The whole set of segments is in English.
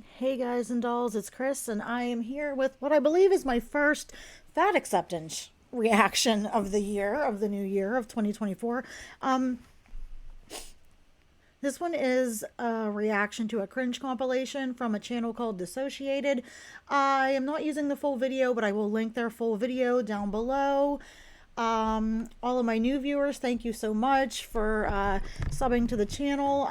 Hey guys and dolls, it's Chris, and I am here with what I believe is my first fat acceptance reaction of the year, of the new year of 2024. Um, this one is a reaction to a cringe compilation from a channel called Dissociated. I am not using the full video, but I will link their full video down below. All of my new viewers, thank you so much for subbing to the channel.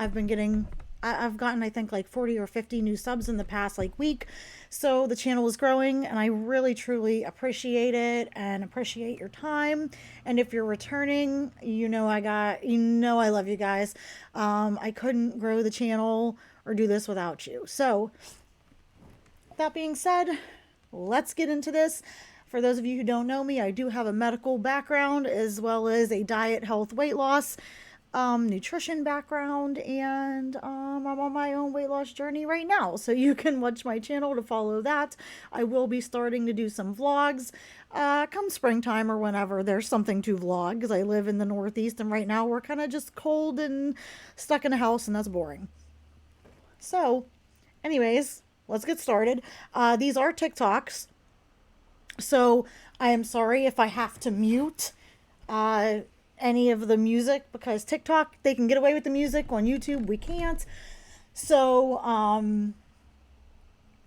I've gotten, I think, like 40 or 50 new subs in the past like week. So the channel is growing, and I really truly appreciate it and appreciate your time. And if you're returning, I love you guys. I couldn't grow the channel or do this without you. So that being said, let's get into this. For those of you who don't know me, I do have a medical background as well as a diet, health, weight loss, nutrition background, and I'm on my own weight loss journey right now. So you can watch my channel to follow that. I will be starting to do some vlogs come springtime or whenever there's something to vlog, because I live in the Northeast and right now we're kind of just cold and stuck in a house, and that's boring. So, anyways, let's get started. These are TikToks. So I am sorry if I have to mute any of the music, because TikTok, they can get away with the music. On YouTube, we can't. So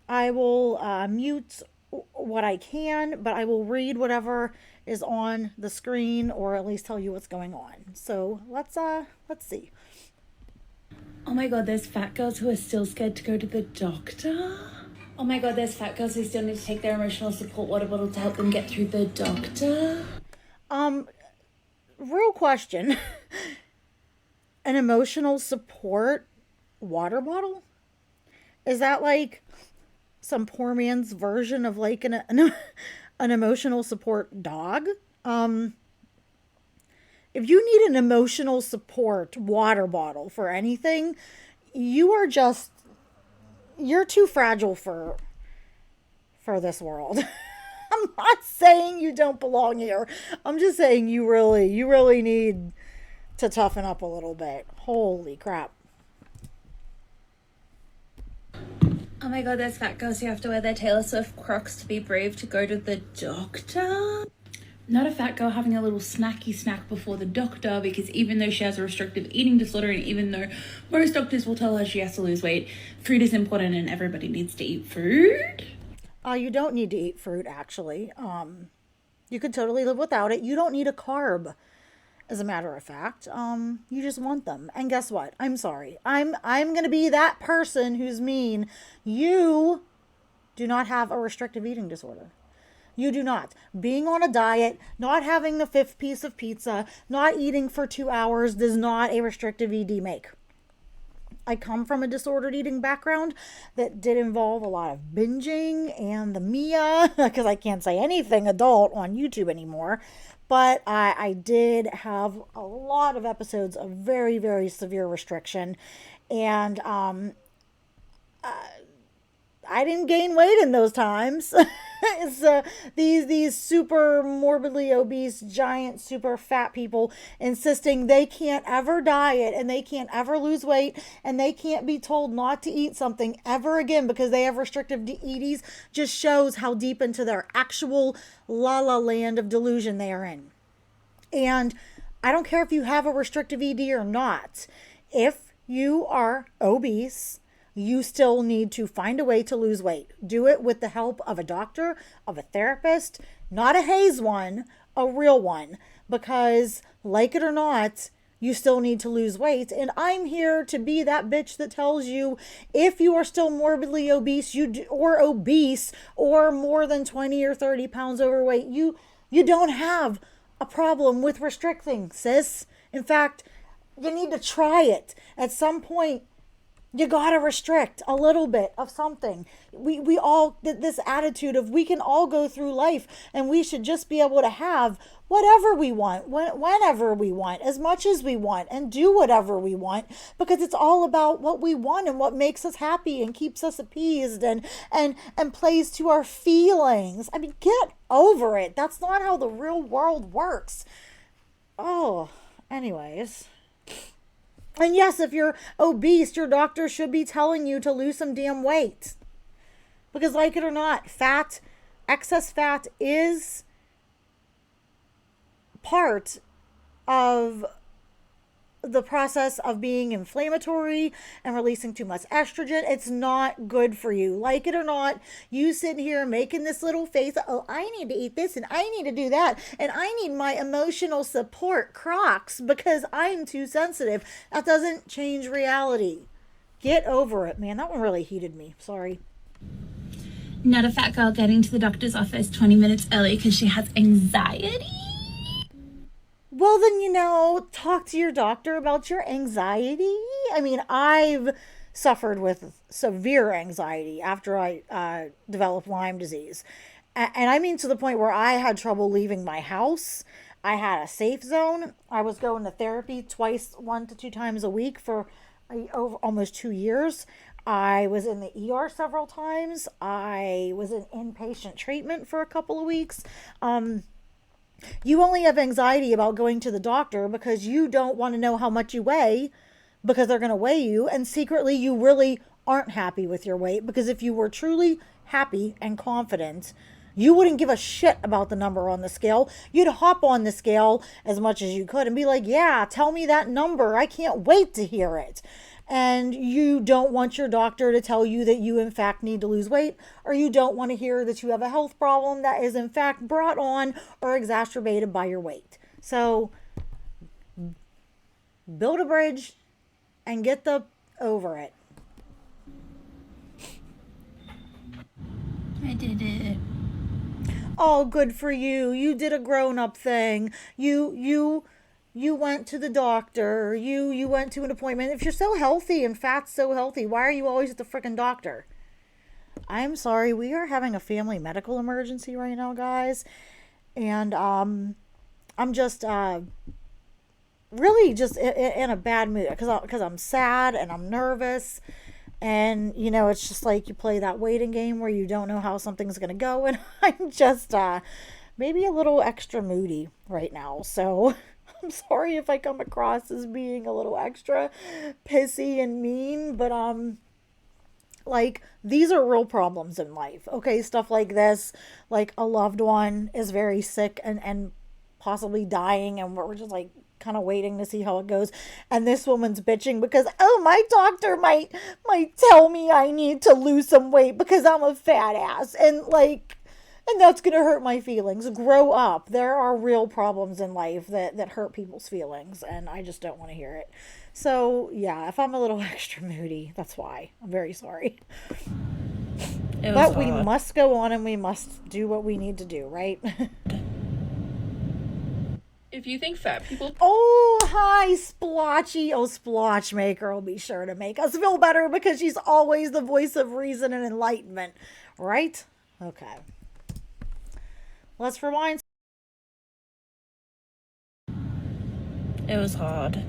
I will mute what I can, but I will read whatever is on the screen, or at least tell you what's going on. So let's see. Oh my god, there's fat girls who are still scared to go to the doctor. Oh my god, there's fat girls who still need to take their emotional support water bottle to help them get through the doctor. Real question. An emotional support water bottle? Is that like some poor man's version of like an emotional support dog? If you need an emotional support water bottle for anything, you're too fragile for this world. I'm not saying you don't belong here. I'm just saying you really need to toughen up a little bit. Holy crap. Oh my god, there's fat girls who have to wear their Taylor Swift Crocs to be brave to go to the doctor. Not a fat girl having a little snacky snack before the doctor, because even though she has a restrictive eating disorder, and even though most doctors will tell her she has to lose weight, food is important and everybody needs to eat food. You don't need to eat fruit, actually. You could totally live without it. You don't need a carb, as a matter of fact. You just want them. And guess what? I'm sorry. I'm gonna be that person who's mean. You do not have a restrictive eating disorder. You do not. Being on a diet, not having the fifth piece of pizza, not eating for 2 hours does not a restrictive ED make. I come from a disordered eating background that did involve a lot of binging and the Mia, because I can't say anything adult on YouTube anymore. But I did have a lot of episodes of very, very severe restriction. And I didn't gain weight in those times. It's these super morbidly obese, giant, super fat people insisting they can't ever diet and they can't ever lose weight and they can't be told not to eat something ever again because they have restrictive EDs just shows how deep into their actual la la land of delusion they are in. And I don't care if you have a restrictive ED or not. If you are obese, you still need to find a way to lose weight. Do it with the help of a doctor, of a therapist, not a haze one, a real one. Because, like it or not, you still need to lose weight. And I'm here to be that bitch that tells you if you are still morbidly obese, or obese, or more than 20 or 30 pounds overweight, you don't have a problem with restricting, sis. In fact, you need to try it. At some point, you gotta restrict a little bit of something. We all, this attitude of we can all go through life and we should just be able to have whatever we want, whenever we want, as much as we want, and do whatever we want, because it's all about what we want and what makes us happy and keeps us appeased and plays to our feelings. I mean, get over it. That's not how the real world works. Oh, anyways. And yes, if you're obese, your doctor should be telling you to lose some damn weight. Because, like it or not, excess fat is part of the process of being inflammatory and releasing too much estrogen. It's not good for you. Like it or not, you sit here making this little face, oh, I need to eat this and I need to do that and I need my emotional support Crocs because I'm too sensitive. That doesn't change reality. Get over it, man. That one really heated me. Sorry. Not a fat girl getting to the doctor's office 20 minutes early because she has anxiety. Well, then, talk to your doctor about your anxiety. I mean, I've suffered with severe anxiety after I developed Lyme disease. And I mean to the point where I had trouble leaving my house. I had a safe zone. I was going to therapy twice, 1 to 2 times a week for over almost 2 years. I was in the ER several times. I was in inpatient treatment for a couple of weeks. You only have anxiety about going to the doctor because you don't want to know how much you weigh because they're going to weigh you. And secretly, you really aren't happy with your weight because if you were truly happy and confident, you wouldn't give a shit about the number on the scale. You'd hop on the scale as much as you could and be like, yeah, tell me that number. I can't wait to hear it. And you don't want your doctor to tell you that you in fact need to lose weight, or you don't want to hear that you have a health problem that is in fact brought on or exacerbated by your weight. So build a bridge and get over it. I did it. Oh, good for you. You did a grown-up thing. You went to the doctor. You went to an appointment. If you're so healthy and fat's so healthy, why are you always at the frickin' doctor? I'm sorry. We are having a family medical emergency right now, guys. And I'm just really just in a bad mood because I'm sad and I'm nervous. And, it's just like you play that waiting game where you don't know how something's going to go. And I'm just maybe a little extra moody right now. So I'm sorry if I come across as being a little extra pissy and mean, but like these are real problems in life. Okay, stuff like this, like a loved one is very sick and possibly dying, and we're just like kind of waiting to see how it goes. And this woman's bitching because, oh, my doctor might tell me I need to lose some weight because I'm a fat ass, and that's going to hurt my feelings. Grow up. There are real problems in life that hurt people's feelings, and I just don't want to hear it. So, yeah, if I'm a little extra moody, that's why. I'm very sorry. But we must go on and we must do what we need to do, right? If you think fat people... Oh, hi, Splotchy. Oh, Splothmaker will be sure to make us feel better because she's always the voice of reason and enlightenment, right? Okay. Let's rewind. It was hard.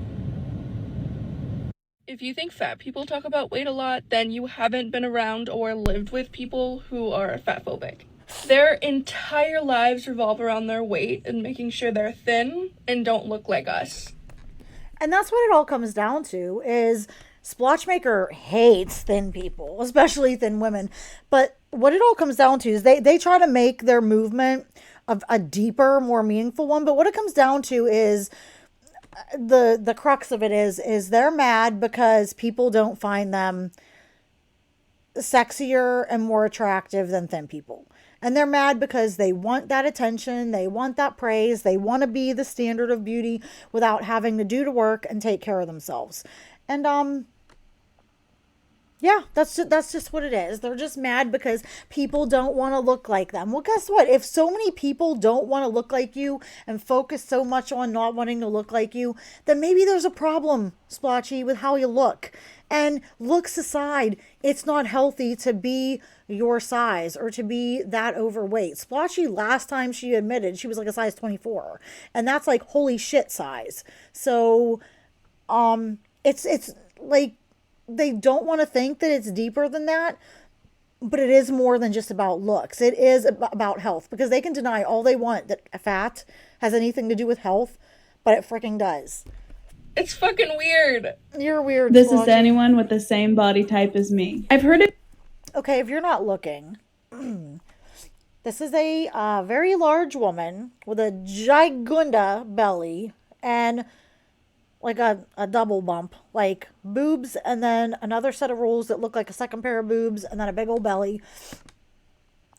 If you think fat people talk about weight a lot, then you haven't been around or lived with people who are fatphobic. Their entire lives revolve around their weight and making sure they're thin and don't look like us. And that's what it all comes down to is Splothmaker hates thin people, especially thin women. But what it all comes down to is they try to make their movement of a deeper, more meaningful one. But what it comes down to is the crux of it is they're mad because people don't find them sexier and more attractive than thin people. And they're mad because they want that attention, they want that praise, they want to be the standard of beauty without having to do the work and take care of themselves. And yeah, that's just what it is. They're just mad because people don't want to look like them. Well, guess what? If so many people don't want to look like you and focus so much on not wanting to look like you, then maybe there's a problem, Splotchy, with how you look. And looks aside, it's not healthy to be your size or to be that overweight. Splotchy, last time she admitted, she was like a size 24. And that's like holy shit size. So, it's like, they don't want to think that it's deeper than that, but it is more than just about looks. It is about health, because they can deny all they want that fat has anything to do with health, but it freaking does. It's fucking weird. You're weird. This is Splotchy. anyone with the same body type as me. I've heard it. Okay, if you're not looking, this is a very large woman with a gigunda belly and like a double bump, like boobs and then another set of rolls that look like a second pair of boobs and then a big old belly.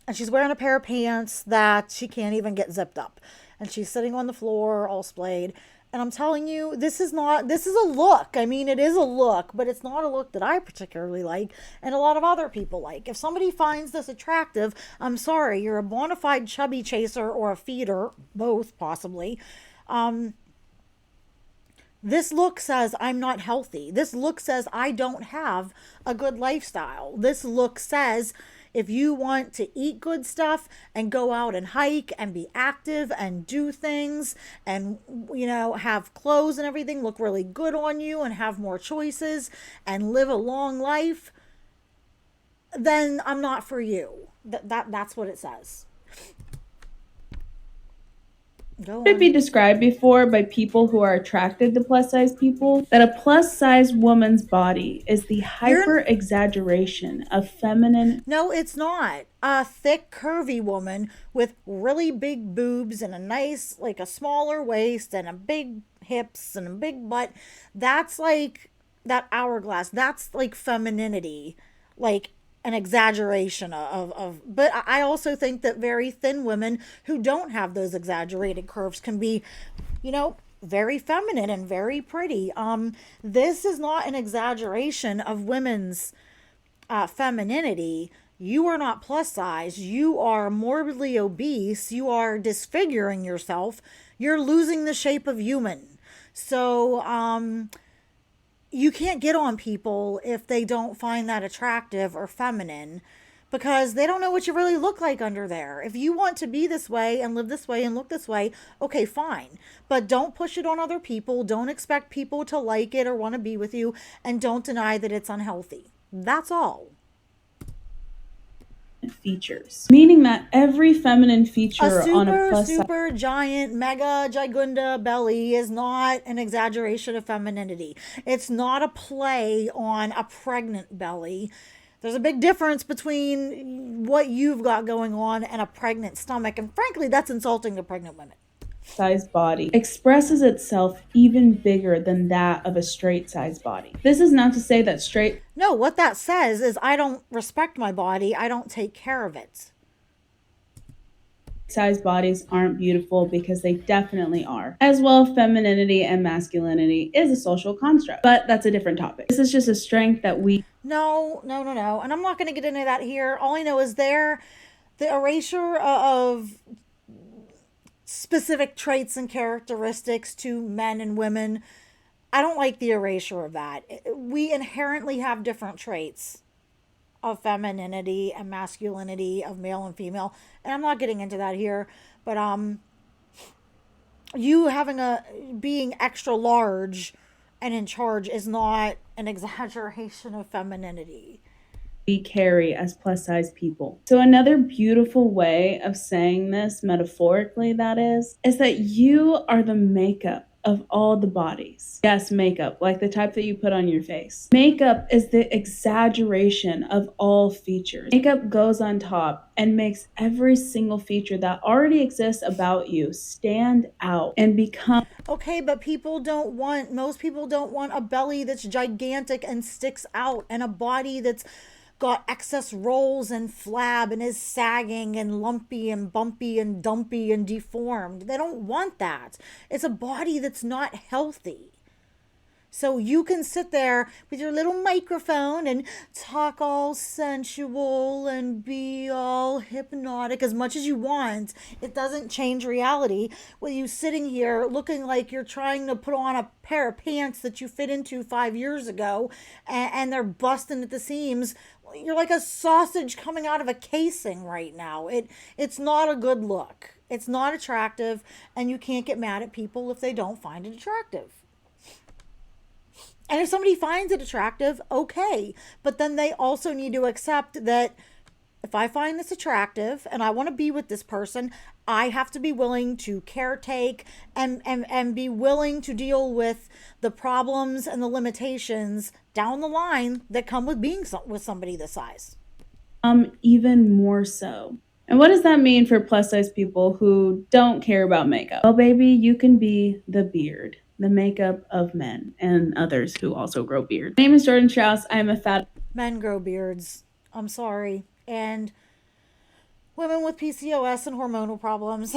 And she's wearing a pair of pants that she can't even get zipped up. And she's sitting on the floor all splayed. And I'm telling you, this is a look. I mean, it is a look, but it's not a look that I particularly like and a lot of other people like. If somebody finds this attractive, I'm sorry, you're a bona fide chubby chaser or a feeder, both possibly. This look says I'm not healthy. This look says I don't have a good lifestyle. This look says if you want to eat good stuff and go out and hike and be active and do things and, you know, have clothes and everything look really good on you and have more choices and live a long life, then I'm not for you. That's what it says. Could be described before by people who are attracted to plus size people that a plus size woman's body is the hyper exaggeration of feminine. No, it's not. A thick, curvy woman with really big boobs and a nice, like a smaller waist and a big hips and a big butt. That's like that hourglass. That's like femininity. Like an exaggeration of but I also think that very thin women who don't have those exaggerated curves can be, you know, very feminine and very pretty. This is not an exaggeration of women's femininity. You are not plus size. You are morbidly obese. You are disfiguring yourself. You're losing the shape of human. So you can't get on people if they don't find that attractive or feminine because they don't know what you really look like under there. If you want to be this way and live this way and look this way, okay, fine. But don't push it on other people. Don't expect people to like it or want to be with you, and don't deny that it's unhealthy. That's all. Features, meaning that every feminine feature on a plus super giant mega gigunda belly is not an exaggeration of femininity. It's not a play on a pregnant belly. There's a big difference between what you've got going on and a pregnant stomach, and frankly that's insulting to pregnant women. Size body expresses itself even bigger than that of a straight size body. This is not to say that straight. No, what that says is I don't respect my body. I don't take care of it. Size bodies aren't beautiful, because they definitely are. As well, femininity and masculinity is a social construct, but that's a different topic. This is just a strength that we. No. And I'm not going to get into that here. All I know is the erasure of specific traits and characteristics to men and women. I don't like the erasure of that. We inherently have different traits of femininity and masculinity, of male and female, and I'm not getting into that here, but you being extra large and in charge is not an exaggeration of femininity. We carry as plus size people. So another beautiful way of saying this metaphorically, that is that you are the makeup of all the bodies. Yes, makeup, like the type that you put on your face. Makeup is the exaggeration of all features. Makeup goes on top and makes every single feature that already exists about you stand out and become. Okay, but most people don't want a belly that's gigantic and sticks out, and a body that's got excess rolls and flab and is sagging and lumpy and bumpy and dumpy and deformed. They don't want that. It's a body that's not healthy. So you can sit there with your little microphone and talk all sensual and be all hypnotic as much as you want. It doesn't change reality with you sitting here looking like you're trying to put on a pair of pants that you fit into 5 years ago and they're busting at the seams. You're like a sausage coming out of a casing right now. It's not a good look. It's not attractive, and you can't get mad at people if they don't find it attractive. And if somebody finds it attractive, okay. But then they also need to accept that if I find this attractive and I want to be with this person, I have to be willing to caretake and be willing to deal with the problems and the limitations down the line that come with being with somebody this size. Even more so. And what does that mean for plus size people who don't care about makeup? Well, baby, you can be the beard, the makeup of men and others who also grow beards. My name is Jordan Strauss. I am a fat. Men grow beards. I'm sorry. And women with PCOS and hormonal problems.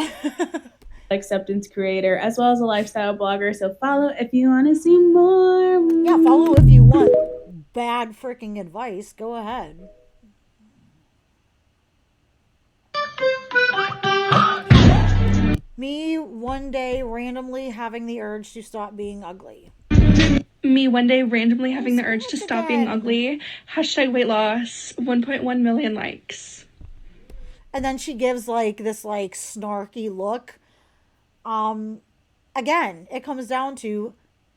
Acceptance creator as well as a lifestyle blogger. So follow if you want to see more. Yeah, follow if you want bad freaking advice. Go ahead. Me one day randomly having the urge to stop being ugly. Me one day randomly having the urge to stop being ugly. Hashtag weight loss. 1.1 million likes. And then she gives like this like snarky look. Again, it comes down to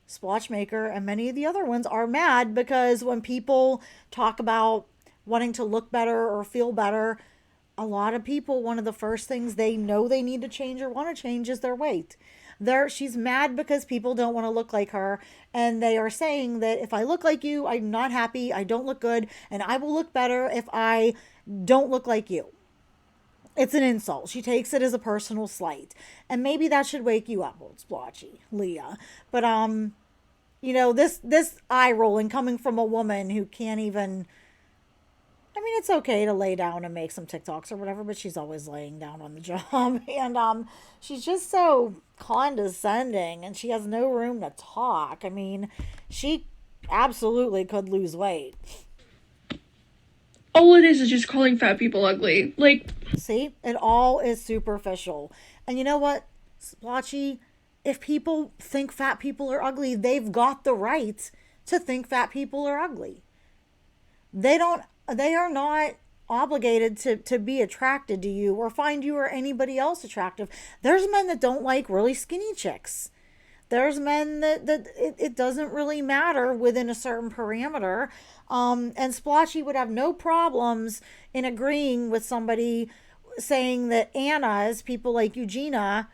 Splothmaker and many of the other ones are mad because when people talk about wanting to look better or feel better, a lot of people, one of the first things they know they need to change or want to change is their weight. She's mad because people don't want to look like her, and they are saying that if I look like you, I'm not happy, I don't look good, and I will look better if I don't look like you. It's an insult. She takes it as a personal slight, and maybe that should wake you up, old splotchy Leah. But you know, this eye rolling coming from a woman who can't even. I mean, it's okay to lay down and make some TikToks or whatever, but she's always laying down on the job. And she's just so condescending and she has no room to talk. I mean, she absolutely could lose weight. All it is just calling fat people ugly. Like, see, it all is superficial. And you know what, Splotchy? If people think fat people are ugly, they've got the right to think fat people are ugly. They are not obligated to be attracted to you or find you or anybody else attractive. There's men that don't like really skinny chicks. There's men that it doesn't really matter within a certain parameter. And Splotchy would have no problems in agreeing with somebody saying that Anna's, people like Eugenia,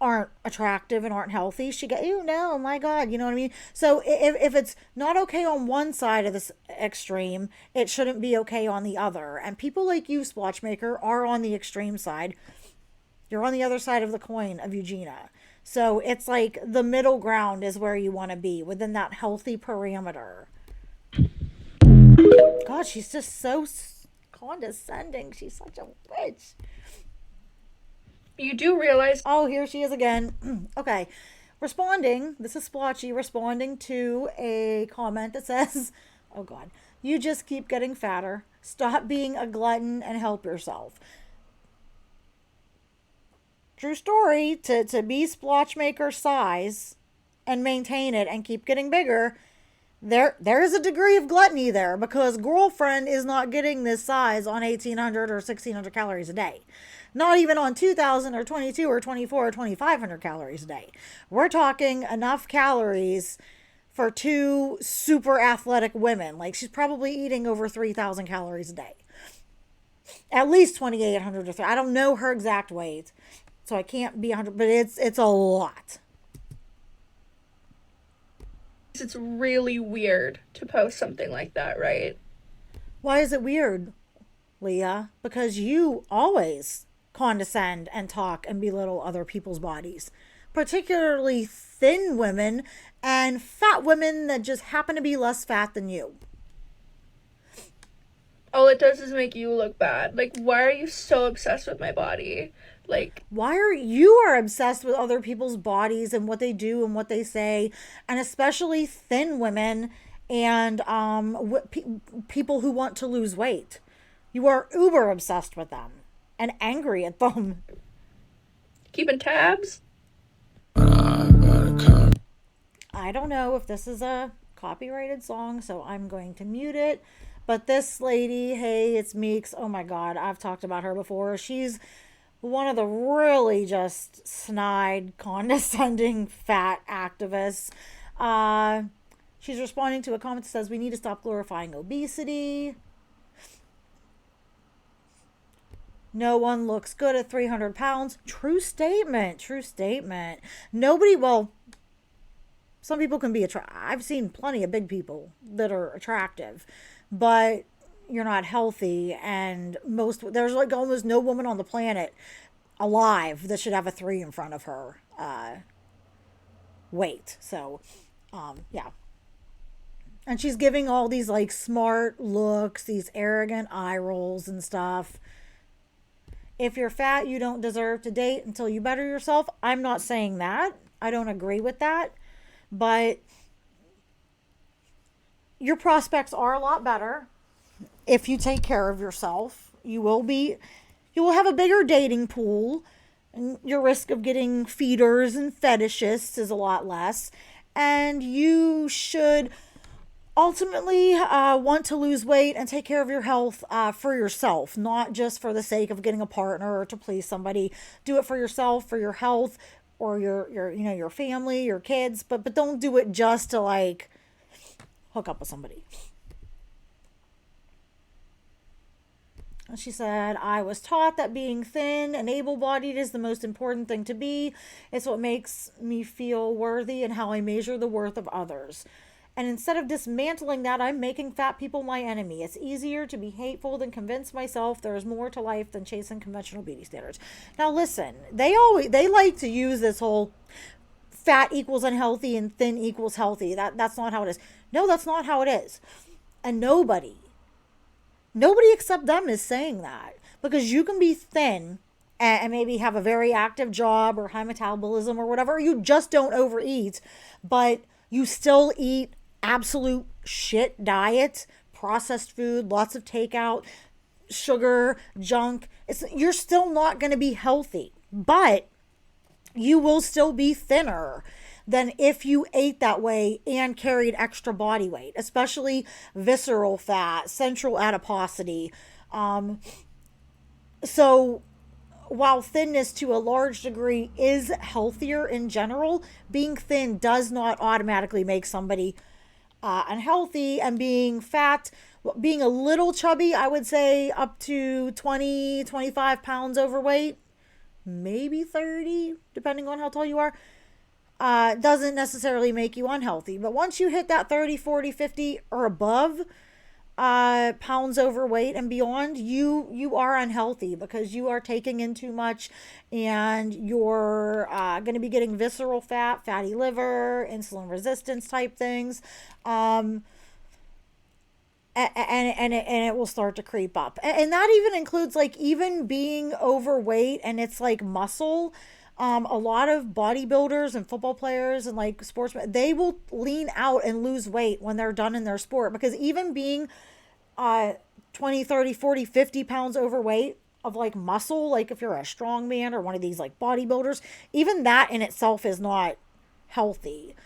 aren't attractive and aren't healthy. She got, ew, no, my God, you know what I mean? So if it's not okay on one side of this extreme, it shouldn't be okay on the other. And people like you, Splothmaker, are on the extreme side. You're on the other side of the coin of Eugenia. So it's like the middle ground is where you want to be within that healthy parameter. God, she's just so condescending. She's such a witch. you do realize. Oh, here she is again. Okay. Responding, this is Splotchy responding to a comment that says, oh God, you just keep getting fatter. Stop being a glutton and help yourself. True story, to be Splotchmaker size and maintain it and keep getting bigger, there is a degree of gluttony there because girlfriend is not getting this size on 1,800 or 1,600 calories a day. Not even on 2,000 or 22 or 24 or 2,500 calories a day. We're talking enough calories for two super athletic women. Like she's probably eating over 3,000 calories a day. At least 2,800 or 3. I don't know her exact weight, so I can't be 100, but it's a lot. It's really weird to post something like that, right? Why is it weird, Leah? Because you always condescend and talk and belittle other people's bodies, particularly thin women and fat women that just happen to be less fat than you. All it does is make you look bad. Like, why are you so obsessed with my body? Like, why are you obsessed with other people's bodies and what they do and what they say, and especially thin women and people who want to lose weight? You are uber obsessed with them and angry at them. keeping tabs? I don't know if this is a copyrighted song, so I'm going to mute it. But this lady, hey, it's Meeks. Oh my God, I've talked about her before. She's one of the really just snide, condescending, fat activists. She's responding to a comment that says, we need to stop glorifying obesity. No one looks good at 300 pounds. True statement. True statement. Nobody, well, some people can be attractive. I've seen plenty of big people that are attractive, but you're not healthy. And there's like almost no woman on the planet alive that should have a 3 in front of her weight. So, yeah. And she's giving all these like smart looks, these arrogant eye rolls and stuff. If you're fat, you don't deserve to date until you better yourself. I'm not saying that. I don't agree with that. But your prospects are a lot better if you take care of yourself. You will have a bigger dating pool, and your risk of getting feeders and fetishists is a lot less. And you should ultimately want to lose weight and take care of your health for yourself, not just for the sake of getting a partner or to please somebody. Do it for yourself, for your health, or your family, your kids, but don't do it just to like hook up with somebody. She said, I was taught that being thin and able-bodied is the most important thing to be. It's what makes me feel worthy and how I measure the worth of others. And instead of dismantling that, I'm making fat people my enemy. It's easier to be hateful than convince myself there is more to life than chasing conventional beauty standards. Now listen, they like to use this whole fat equals unhealthy and thin equals healthy. That's not how it is. No, that's not how it is. And nobody except them is saying that. Because you can be thin and maybe have a very active job or high metabolism or whatever. You just don't overeat, but you still eat absolute shit diet, processed food, lots of takeout, sugar, junk. You're still not going to be healthy, but you will still be thinner than if you ate that way and carried extra body weight, especially visceral fat, central adiposity. So while thinness to a large degree is healthier in general, being thin does not automatically make somebody unhealthy. And being fat, being a little chubby, I would say up to 20, 25 pounds overweight, maybe 30, depending on how tall you are, doesn't necessarily make you unhealthy. But once you hit that 30, 40, 50 or above pounds overweight and beyond, you are unhealthy because you are taking in too much, and you're going to be getting visceral fat, fatty liver, insulin resistance type things, and it will start to creep up. And that even includes like even being overweight and it's like muscle. A lot of bodybuilders and football players and like sportsmen, they will lean out and lose weight when they're done in their sport, because even being 20, 30, 40, 50 pounds overweight of like muscle, like if you're a strong man or one of these like bodybuilders, even that in itself is not healthy.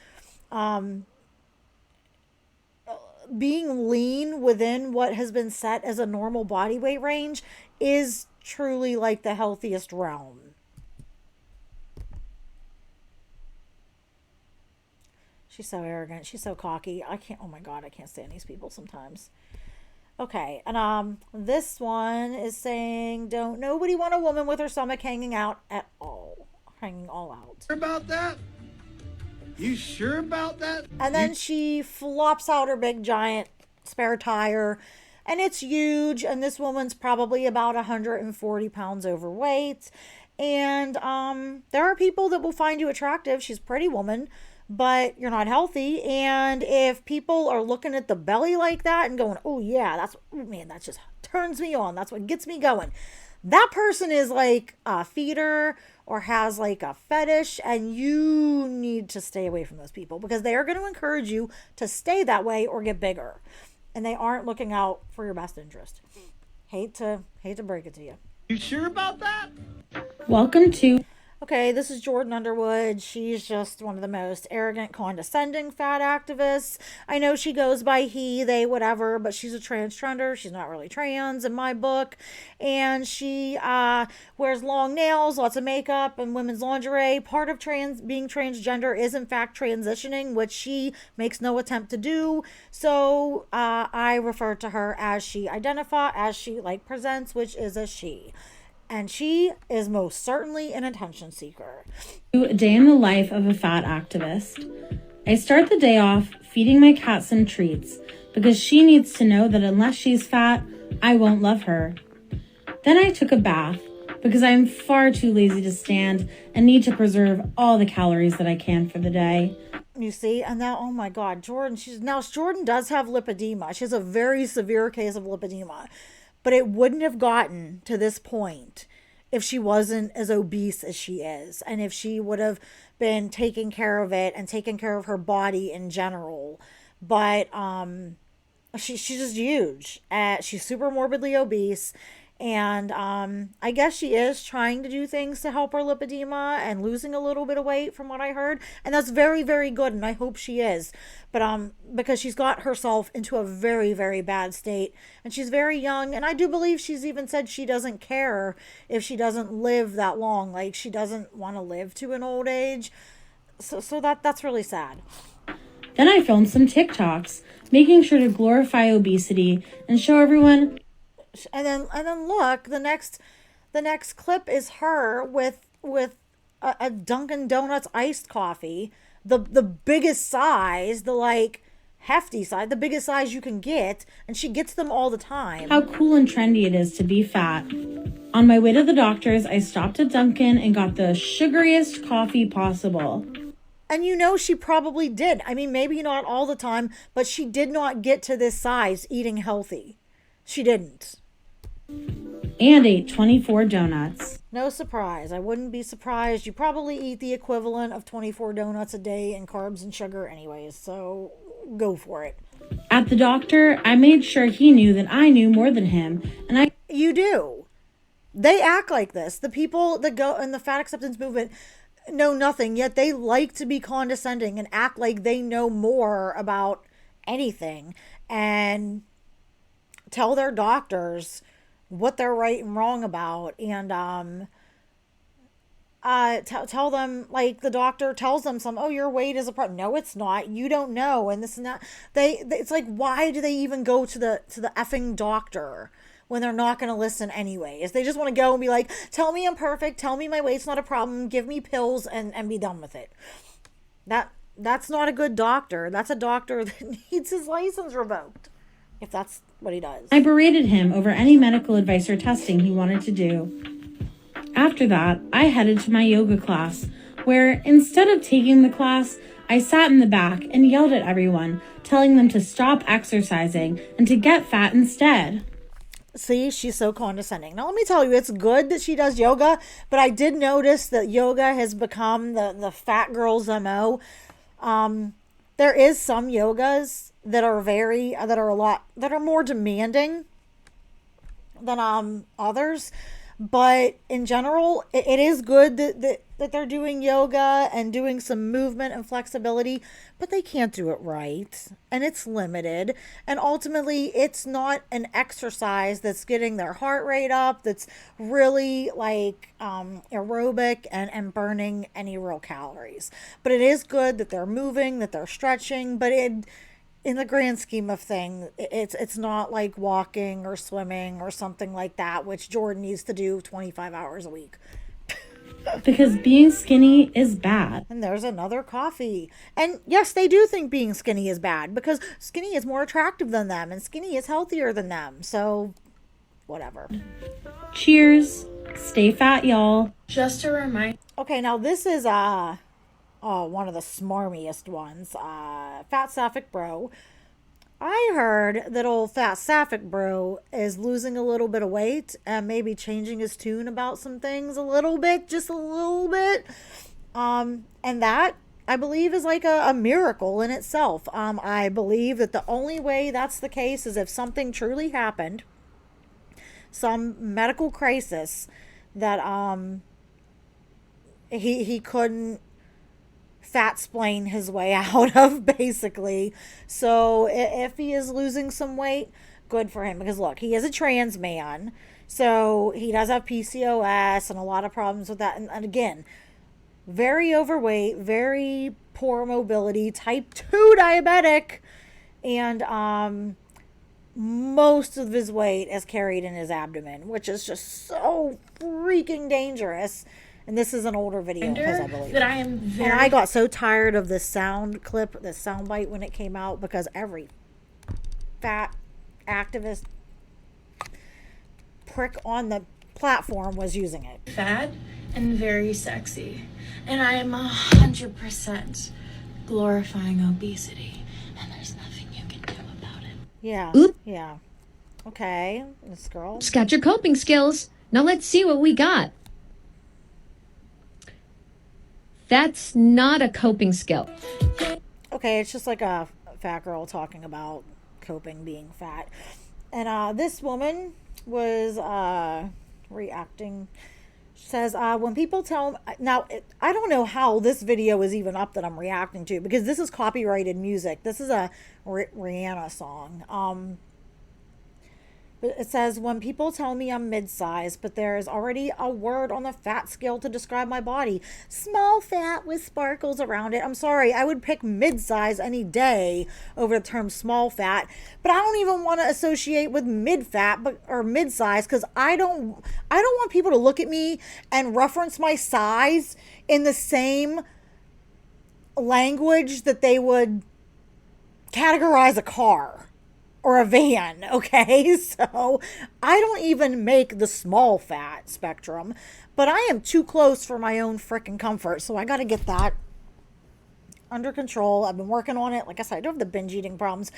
Being lean within what has been set as a normal body weight range is truly like the healthiest realm. She's so arrogant. She's so cocky. Oh my God, I can't stand these people sometimes. Okay, and this one is saying, don't nobody want a woman with her stomach hanging out at all. Hanging all out. Sure about that? You sure about that? And then she flops out her big giant spare tire, and it's huge, and this woman's probably about 140 pounds overweight. And there are people that will find you attractive. She's a pretty woman, but you're not healthy. And if people are looking at the belly like that and going, oh yeah, that just turns me on, that's what gets me going, that person is like a feeder or has like a fetish, and you need to stay away from those people, because they are going to encourage you to stay that way or get bigger, and they aren't looking out for your best interest. Hate to break it to you. You sure about that? Welcome to... Okay, this is Jordan Underwood. She's just one of the most arrogant, condescending fat activists. I know she goes by he, they, whatever, but she's a transgender. She's not really trans in my book. And she wears long nails, lots of makeup, and women's lingerie. Part of being transgender is, in fact, transitioning, which she makes no attempt to do. So I refer to her as she presents, which is a she. And she is most certainly an attention seeker. A day in the life of a fat activist. I start the day off feeding my cat some treats because she needs to know that unless she's fat, I won't love her. Then I took a bath because I am far too lazy to stand and need to preserve all the calories that I can for the day. You see, and now, oh my God, Jordan does have lipedema. She has a very severe case of lipedema, but it wouldn't have gotten to this point if she wasn't as obese as she is, and if she would have been taking care of it and taking care of her body in general. But she's just huge. She's super morbidly obese. And I guess she is trying to do things to help her lipedema and losing a little bit of weight from what I heard. And that's very, very good. And I hope she is. But because she's got herself into a very, very bad state. And she's very young. And I do believe she's even said she doesn't care if she doesn't live that long. Like, she doesn't want to live to an old age. So that's really sad. Then I filmed some TikToks, making sure to glorify obesity and show everyone. And then look, the next clip is her with a Dunkin' Donuts iced coffee, the biggest size, the like hefty size, the biggest size you can get, and she gets them all the time. How cool and trendy it is to be fat. On my way to the doctor's, I stopped at Dunkin' and got the sugariest coffee possible. And you know she probably did. I mean, maybe not all the time, but she did not get to this size eating healthy. She didn't. And ate 24 donuts. No surprise. I wouldn't be surprised. You probably eat the equivalent of 24 donuts a day in carbs and sugar anyways, so go for it. At the doctor, I made sure he knew that I knew more than him, and You do. They act like this. The people that go in the fat acceptance movement know nothing, yet they like to be condescending and act like they know more about anything and tell their doctors what they're right and wrong about, and tell them, like, the doctor tells them your weight is a problem. No, it's not. You don't know. And this and that. It's like, why do they even go to the effing doctor when they're not going to listen anyways? They just want to go and be like, tell me I'm perfect. Tell me my weight's not a problem. Give me pills and be done with it. That's not a good doctor. That's a doctor that needs his license revoked, if that's what he does. I berated him over any medical advice or testing he wanted to do. After that, I headed to my yoga class, where instead of taking the class, I sat in the back and yelled at everyone, telling them to stop exercising and to get fat instead. See, she's so condescending. Now, let me tell you, it's good that she does yoga, but I did notice that yoga has become the fat girl's MO. There is some yogas that are more demanding than others, but in general, it is good that they're doing yoga and doing some movement and flexibility, but they can't do it right, and it's limited, and ultimately it's not an exercise that's getting their heart rate up, that's really like aerobic and burning any real calories. But it is good that they're moving, that they're stretching, but in the grand scheme of things, it's not like walking or swimming or something like that, which Jordan needs to do 25 hours a week. Because being skinny is bad. And there's another coffee. And yes, they do think being skinny is bad because skinny is more attractive than them and skinny is healthier than them. So, whatever. Cheers. Stay fat, y'all. Just a reminder. Okay, now this is one of the smarmiest ones. Fat Sapphic Bro. I heard that old Fat Sapphic Bro is losing a little bit of weight and maybe changing his tune about some things a little bit, just a little bit. And that, I believe, is like a miracle in itself. I believe that the only way that's the case is if something truly happened, some medical crisis that he couldn't fat-splain his way out of, basically. So if he is losing some weight, good for him, because look, he is a trans man, so he does have PCOS and a lot of problems with that, and again, very overweight, very poor mobility, type 2 diabetic, and most of his weight is carried in his abdomen, which is just so freaking dangerous. And this is an older video of his, I believe. That I am very... And I got so tired of this sound clip, this sound bite when it came out, because every fat activist prick on the platform was using it. fat and very sexy. And I am 100% glorifying obesity. And there's nothing you can do about it. Yeah. Oop. Yeah. Okay. This girl. Just got your coping skills. Now let's see what we got. That's not a coping skill. Okay, it's just like a fat girl talking about coping being fat. And this woman was reacting. She says, when people tell... Now, I don't know how this video is even up that I'm reacting to, because this is copyrighted music. This is a Rihanna song. But it says, when people tell me I'm mid-sized, but there is already a word on the fat scale to describe my body. Small fat with sparkles around it. I'm sorry, I would pick mid-size any day over the term small fat. But I don't even want to associate with mid-fat or mid-size, because I don't want people to look at me and reference my size in the same language that they would categorize a car or a van, okay? So I don't even make the small fat spectrum, but I am too close for my own freaking comfort. So I got to get that under control. I've been working on it. Like I said, I don't have the binge eating problems.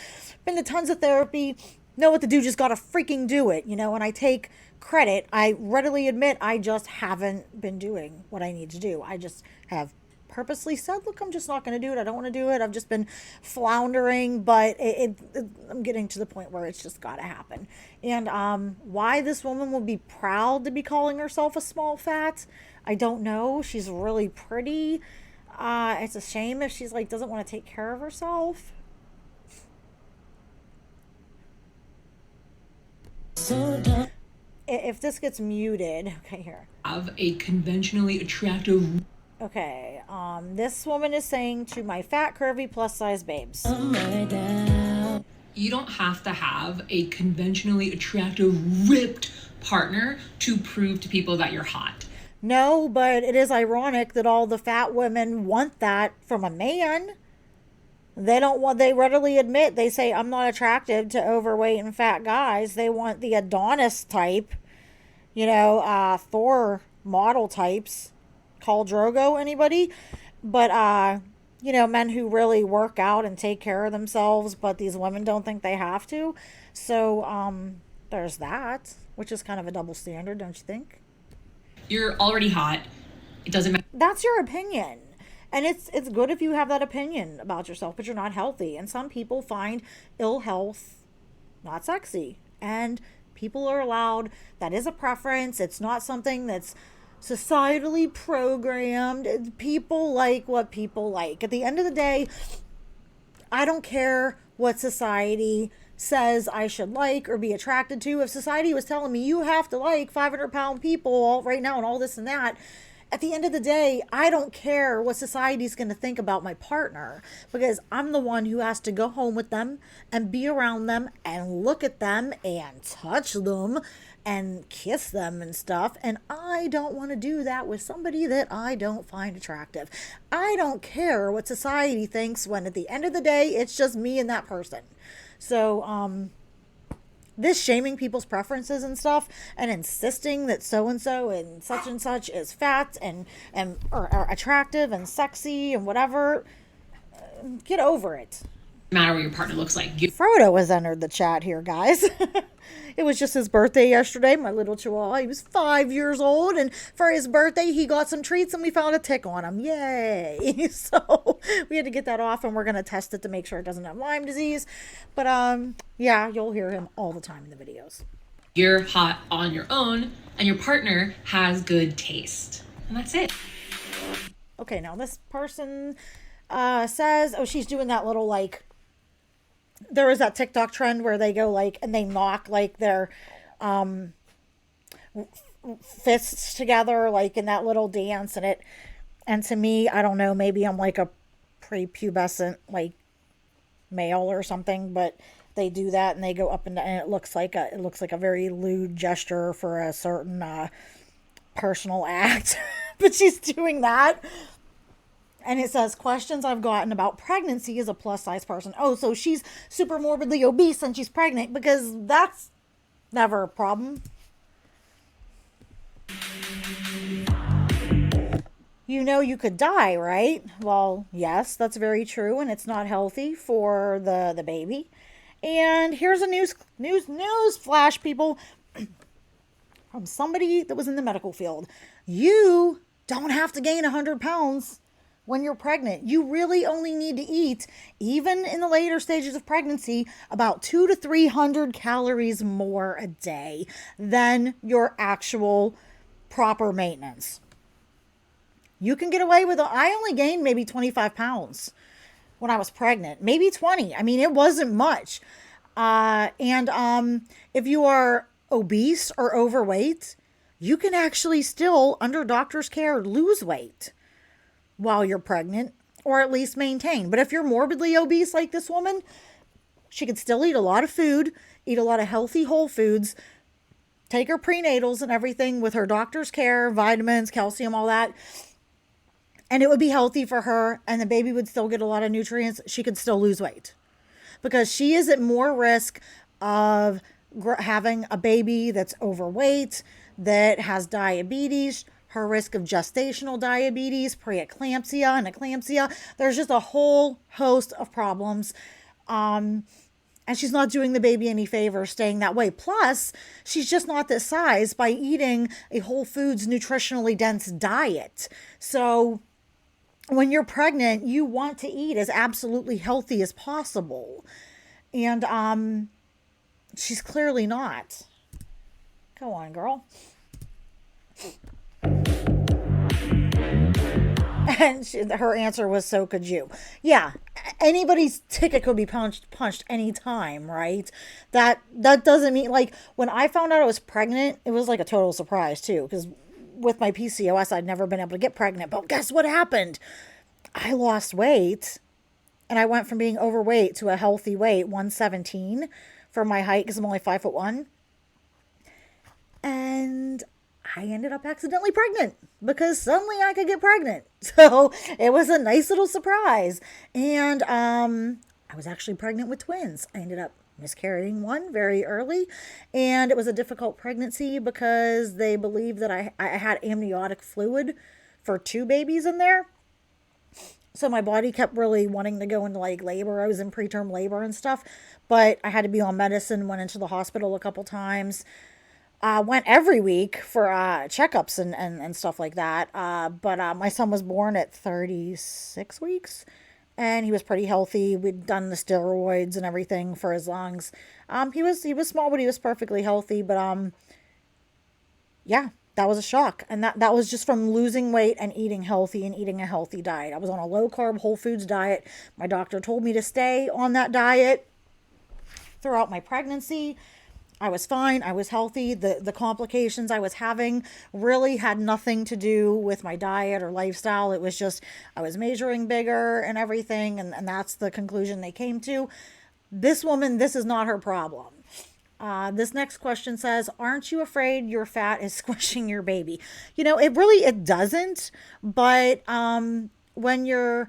Been to tons of therapy. Know what to do. Just got to freaking do it, you know? And I take credit. I readily admit I just haven't been doing what I need to do. I just have purposely said, look, I'm just not going to do it. I don't want to do it. I've just been floundering, but I'm getting to the point where it's just got to happen. And why this woman would be proud to be calling herself a small fat, I don't know. She's really pretty. It's a shame if she's like doesn't want to take care of herself. If this gets muted, okay, here. Have a conventionally attractive... Okay, this woman is saying to my fat, curvy, plus size babes. You don't have to have a conventionally attractive, ripped partner to prove to people that you're hot. No, but it is ironic that all the fat women want that from a man. They readily admit, they say, I'm not attracted to overweight and fat guys. They want the Adonis type, you know, Thor model types. Khal Drogo, anybody? But you know, men who really work out and take care of themselves, but these women don't think they have to. So there's that, which is kind of a double standard, don't you think? You're already hot. It doesn't matter. That's your opinion, and it's good if you have that opinion about yourself, but you're not healthy. And some people find ill health not sexy, and people are allowed. That is a preference. It's not something that's societally programmed. People like what people like. At the end of the day, I don't care what society says I should like or be attracted to. If society was telling me you have to like 500-pound people all right now and all this and that, at the end of the day, I don't care what society's going to think about my partner, because I'm the one who has to go home with them and be around them and look at them and touch them and kiss them and stuff. And I don't want to do that with somebody that I don't find attractive. I don't care what society thinks, when at the end of the day, it's just me and that person. So, this shaming people's preferences and stuff and insisting that so-and-so and such is fat and or attractive and sexy and whatever, get over it. No matter what your partner looks like. Frodo has entered the chat here, guys. It was just his birthday yesterday, my little chihuahua. He was 5 years old, and for his birthday, he got some treats, and we found a tick on him. Yay! So we had to get that off, and we're going to test it to make sure it doesn't have Lyme disease. But, yeah, you'll hear him all the time in the videos. You're hot on your own, and your partner has good taste. And that's it. Okay, now this person says, oh, she's doing that little, like, there was that TikTok trend where they go like, and they knock like their fists together, like in that little dance. And to me, I don't know, maybe I'm like a prepubescent like male or something, but they do that and they go up and down, and it looks like a very lewd gesture for a certain personal act. But she's doing that. And it says, questions I've gotten about pregnancy as a plus size person. Oh, so she's super morbidly obese and she's pregnant, because that's never a problem. You know you could die, right? Well, yes, that's very true, and it's not healthy for the baby. And here's a news flash, people, from somebody that was in the medical field. You don't have to gain 100 pounds when you're pregnant. You really only need to eat, even in the later stages of pregnancy, about 200 to 300 calories more a day than your actual proper maintenance. You can get away with it. I only gained maybe 25 pounds when I was pregnant, maybe 20. I mean, it wasn't much. If you are obese or overweight, you can actually still, under doctor's care, lose weight while you're pregnant, or at least maintain. But if you're morbidly obese like this woman, she could still eat a lot of food, eat a lot of healthy whole foods, take her prenatals and everything with her doctor's care, vitamins, calcium, all that. And it would be healthy for her, and the baby would still get a lot of nutrients. She could still lose weight, because she is at more risk of having a baby that's overweight, that has diabetes, her risk of gestational diabetes, preeclampsia, and eclampsia. There's just a whole host of problems. And she's not doing the baby any favor staying that way. Plus, she's just not this size by eating a whole foods, nutritionally dense diet. So when you're pregnant, you want to eat as absolutely healthy as possible. And she's clearly not. Go on, girl. And her answer was, so could you. Yeah, anybody's ticket could be punched anytime, right? That doesn't mean, like, when I found out I was pregnant, it was like a total surprise too, because with my PCOS, I'd never been able to get pregnant. But guess what happened? I lost weight, and I went from being overweight to a healthy weight, 117 for my height, because I'm only 5'1". And I ended up accidentally pregnant, because suddenly I could get pregnant. So it was a nice little surprise. And I was actually pregnant with twins. I ended up miscarrying one very early, and it was a difficult pregnancy because they believed that I had amniotic fluid for 2 babies in there. So my body kept really wanting to go into like labor. I was in preterm labor and stuff, but I had to be on medicine, went into the hospital a couple times. Went every week for checkups and stuff like that. But my son was born at 36 weeks, and he was pretty healthy. We'd done the steroids and everything for his lungs. He was small, but he was perfectly healthy. But yeah, that was a shock. And that was just from losing weight and eating healthy and eating a healthy diet. I was on a low carb, whole foods diet. My doctor told me to stay on that diet throughout my pregnancy. I was fine. I was healthy. The complications I was having really had nothing to do with my diet or lifestyle. It was just, I was measuring bigger and everything. And that's the conclusion they came to. This woman, this is not her problem. This next question says, aren't you afraid your fat is squishing your baby? You know, it doesn't. But when you're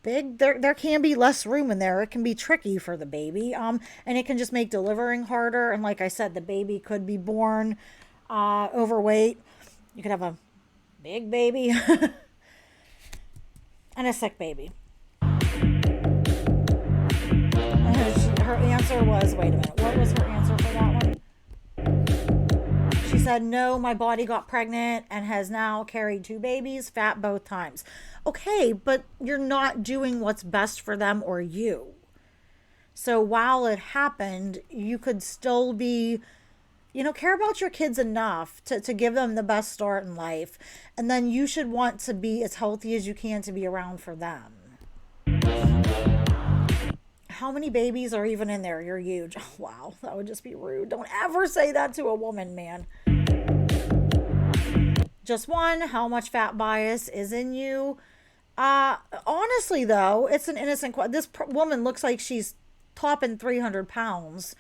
big, there can be less room in there. It can be tricky for the baby, and it can just make delivering harder. And like I said, the baby could be born overweight. You could have a big baby and a sick baby. Her answer was, wait a minute, what was her answer for that one? She said, no, my body got pregnant and has now carried 2 babies, fat both times. Okay, but you're not doing what's best for them or you. So while it happened, you could still be, care about your kids enough to give them the best start in life. And then you should want to be as healthy as you can to be around for them. How many babies are even in there? You're huge. Oh, wow, that would just be rude. Don't ever say that to a woman, man. Just one. How much fat bias is in you? Honestly, though, it's an innocent question. This woman looks like she's topping 300 pounds.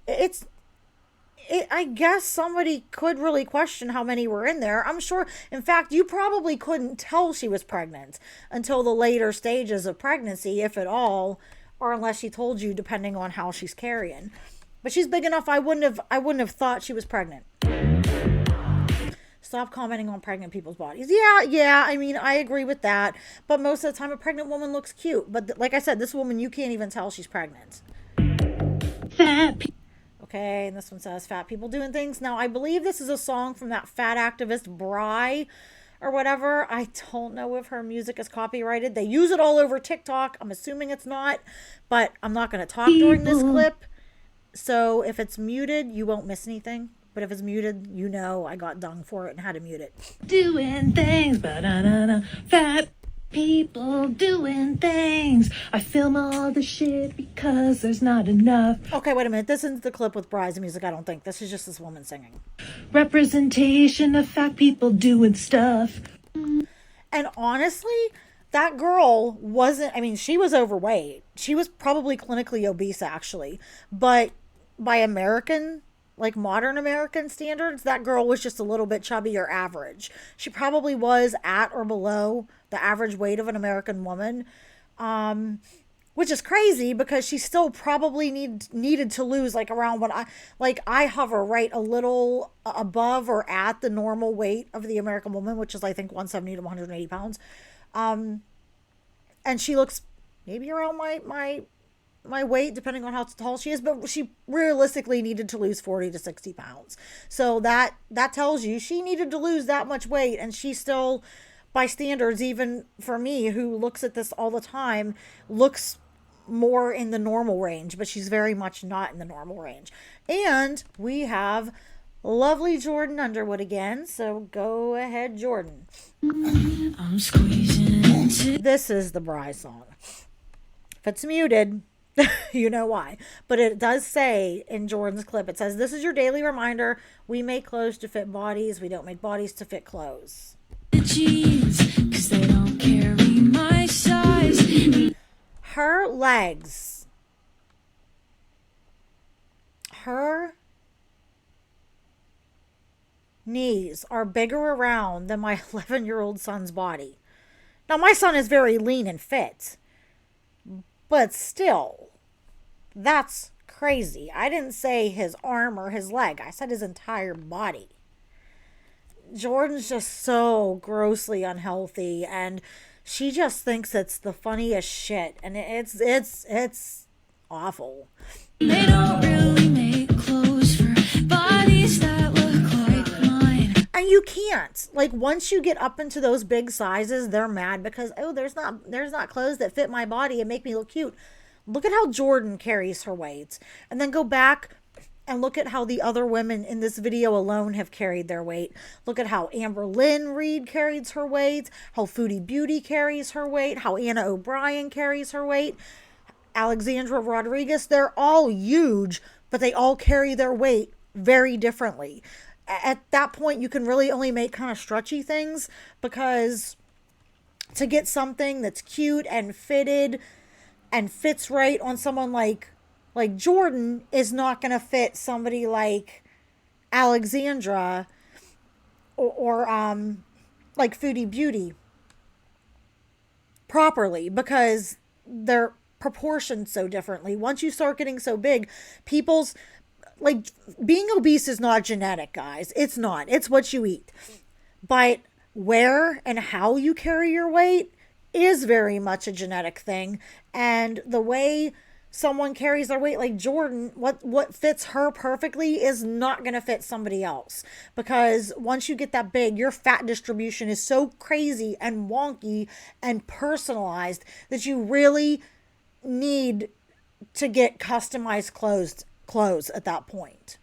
I guess somebody could really question how many were in there. I'm sure, in fact, you probably couldn't tell she was pregnant until the later stages of pregnancy, if at all, or unless she told you, depending on how she's carrying. But she's big enough, I wouldn't have thought she was pregnant. Stop commenting on pregnant people's bodies. Yeah, I mean, I agree with that. But most of the time, a pregnant woman looks cute. But like I said, this woman, you can't even tell she's pregnant. Okay, and this one says, fat people doing things. Now, I believe this is a song from that fat activist, Bry, or whatever. I don't know if her music is copyrighted. They use it all over TikTok. I'm assuming it's not. But I'm not going to talk during this clip. So if it's muted, you won't miss anything. But if it's muted, you know I got dung for it and had to mute it. Doing things, fat people doing things. I film all the shit because there's not enough. Okay, wait a minute. This isn't the clip with Bry's music, I don't think. This is just this woman singing. Representation of fat people doing stuff. And honestly, that girl wasn't, I mean, she was overweight. She was probably clinically obese, actually. But by modern American standards, that girl was just a little bit chubby or average. She probably was at or below the average weight of an American woman, which is crazy because she still probably needed to lose around what I hover right a little above or at the normal weight of the American woman, which is I think 170 to 180 pounds. And she looks maybe around my weight, depending on how tall she is, but she realistically needed to lose 40 to 60 pounds. So that tells you she needed to lose that much weight, and she still, by standards, even for me, who looks at this all the time, looks more in the normal range, but she's very much not in the normal range. And we have lovely Jordan Underwood again, so go ahead, Jordan. I'm squeezing into... This is the Bry song. If it's muted, you know why. But it does say in Jordan's clip, it says, this is your daily reminder. We make clothes to fit bodies. We don't make bodies to fit clothes. Jeans, 'cause they don't carry my size. Her legs, her knees are bigger around than my 11-year-old son's body. Now, my son is very lean and fit. But still, that's crazy. I didn't say his arm or his leg. I said his entire body. Jordan's just so grossly unhealthy, and she just thinks it's the funniest shit, and it's awful. They don't really make clothes for bodies that look like mine. And you can't. Once you get up into those big sizes, they're mad because, there's not clothes that fit my body and make me look cute. Look at how Jordan carries her weight. And then go back and look at how the other women in this video alone have carried their weight. Look at how Amber Lynn Reed carries her weight, how Foodie Beauty carries her weight, how Anna O'Brien carries her weight, Alexandra Rodriguez. They're all huge, but they all carry their weight very differently. At that point, you can really only make kind of stretchy things, because to get something that's cute and fitted and fits right on someone like Jordan is not going to fit somebody like Alexandra or like Foodie Beauty properly, because they're proportioned so differently. Once you start getting so big, being obese is not genetic, guys. It's not. It's what you eat. But where and how you carry your weight is very much a genetic thing. And the way someone carries their weight, like Jordan, what fits her perfectly is not going to fit somebody else. Because once you get that big, your fat distribution is so crazy and wonky and personalized that you really need to get customized clothes at that point.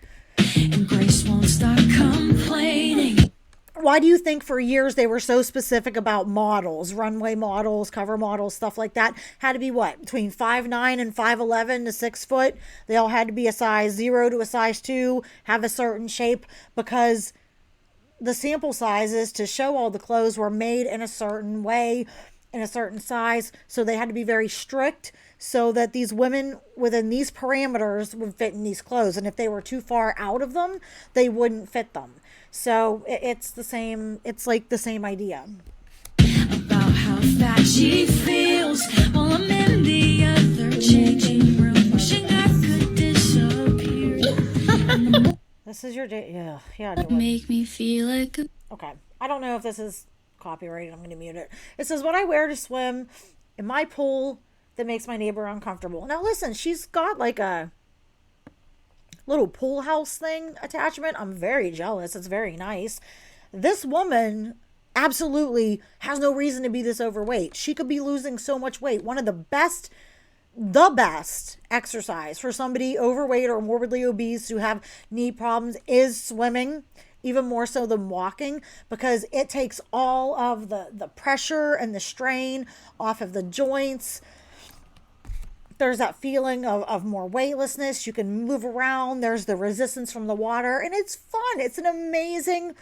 And Grace won't stop complaining. Why do you think for years they were so specific about models, runway models, cover models, stuff like that? Had to be what? Between 5'9" and 5'11" to 6 foot. They all had to be a size 0 to a size 2, have a certain shape, because the sample sizes to show all the clothes were made in a certain way, in a certain size. So they had to be very strict. so that these women within these parameters would fit in these clothes. And if they were too far out of them, they wouldn't fit them. So it's the same, it's like the same idea. About how fat she feels while I'm in the other changing room, wishing I could disappear. This is your day. Yeah. Make me feel like a... Okay. I don't know if this is copyrighted. I'm going to mute it. It says, what I wear to swim in my pool that makes my neighbor uncomfortable. Now listen, she's got like a little pool house thing attachment. I'm very jealous. It's very nice. This woman absolutely has no reason to be this overweight. She could be losing so much weight. One of the best exercise for somebody overweight or morbidly obese who have knee problems is swimming, even more so than walking, because it takes all of the pressure and the strain off of the joints. There's that feeling of more weightlessness. You can move around. There's the resistance from the water, and it's fun. It's an amazing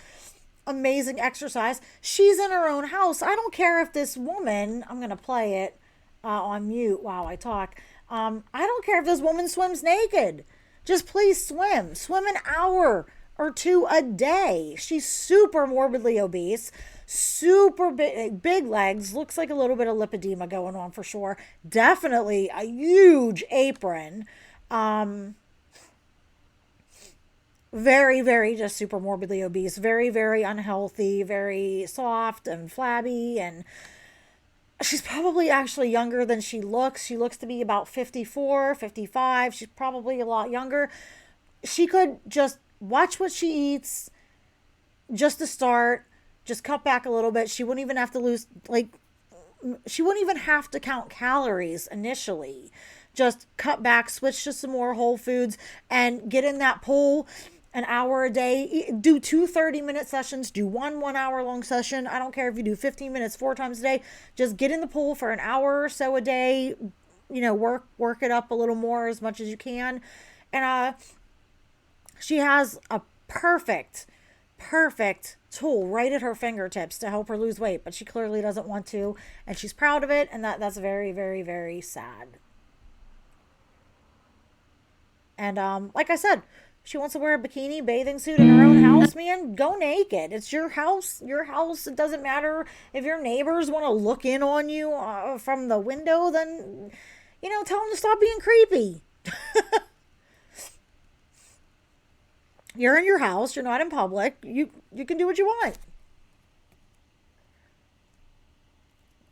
exercise. She's in her own house. I don't care if this woman, I'm going to play it on mute while I talk. I don't care if this woman swims naked. Just please swim. Swim an hour or two a day. She's super morbidly obese, super big legs, looks like a little bit of lipedema going on for sure. Definitely a huge apron. Very, very just super morbidly obese, very, very unhealthy, very soft and flabby, and she's probably actually younger than she looks. She looks to be about 54, 55. She's probably a lot younger. She could just watch what she eats just to start, just cut back a little bit. She wouldn't even have to she wouldn't even have to count calories initially. Just cut back, switch to some more whole foods, and get in that pool an hour a day. Do 2 30-minute sessions. Do one 1 hour long session. I don't care if you do 15 minutes 4 times a day. Just get in the pool for an hour or so a day. Work it up a little more as much as you can. And she has a perfect tool right at her fingertips to help her lose weight, but she clearly doesn't want to, and she's proud of it, and that's very, very, very sad. And like I said, she wants to wear a bikini bathing suit in her own house, man, go naked. It's your house. It doesn't matter if your neighbors want to look in on you from the window, then, tell them to stop being creepy. You're in your house. You're not in public. You can do what you want.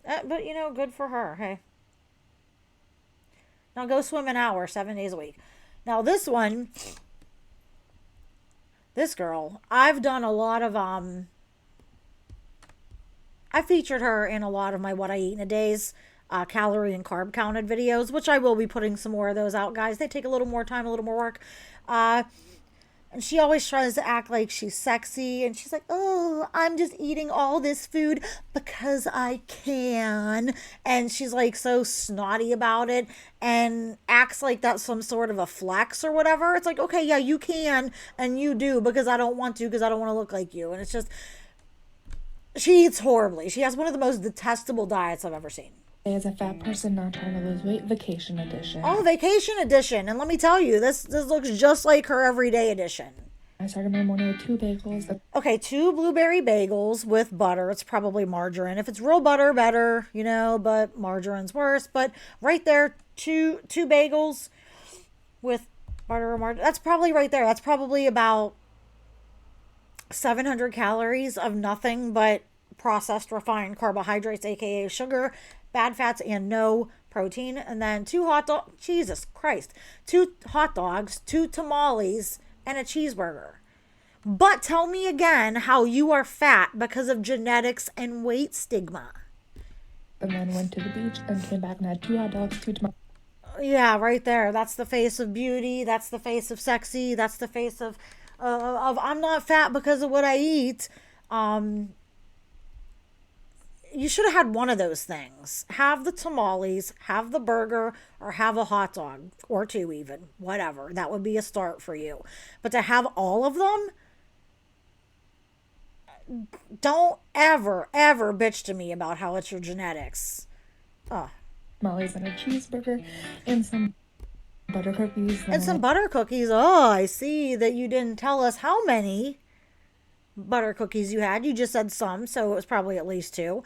But, good for her. Hey. Now go swim an hour, 7 days a week. Now this girl, I've done a lot of, I featured her in a lot of my What I Eat in a Day's calorie and carb counted videos, which I will be putting some more of those out, guys. They take a little more time, a little more work. And she always tries to act like she's sexy. And she's like, oh, I'm just eating all this food because I can. And she's like so snotty about it and acts like that's some sort of a flex or whatever. It's like, okay, yeah, you can and you do, because I don't want to, because I don't want to look like you. And it's just, she eats horribly. She has one of the most detestable diets I've ever seen. As a fat person not trying to lose weight, vacation edition. Oh, vacation edition. And let me tell you, this looks just like her everyday edition. I started my morning with 2 bagels. Okay, 2 blueberry bagels with butter. It's probably margarine. If it's real butter, better, but margarine's worse. But right there, two bagels with butter or margarine. That's probably right there. That's probably about 700 calories of nothing but processed refined carbohydrates, aka sugar, bad fats, and no protein. And then 2 hot dogs, Jesus Christ, 2 hot dogs, 2 tamales, and a cheeseburger. But tell me again how you are fat because of genetics and weight stigma. And then went to the beach and came back and had 2 hot dogs, 2 tamales. Yeah, right there. That's the face of beauty. That's the face of sexy. That's the face of I'm not fat because of what I eat. You should have had one of those things. Have the tamales, have the burger, or have a hot dog, or 2 even, whatever. That would be a start for you. But to have all of them, don't ever bitch to me about how it's your genetics. tamales and a cheeseburger and some butter cookies. And some butter cookies. Oh, I see that you didn't tell us how many butter cookies you had. You just said some, so it was probably at least 2.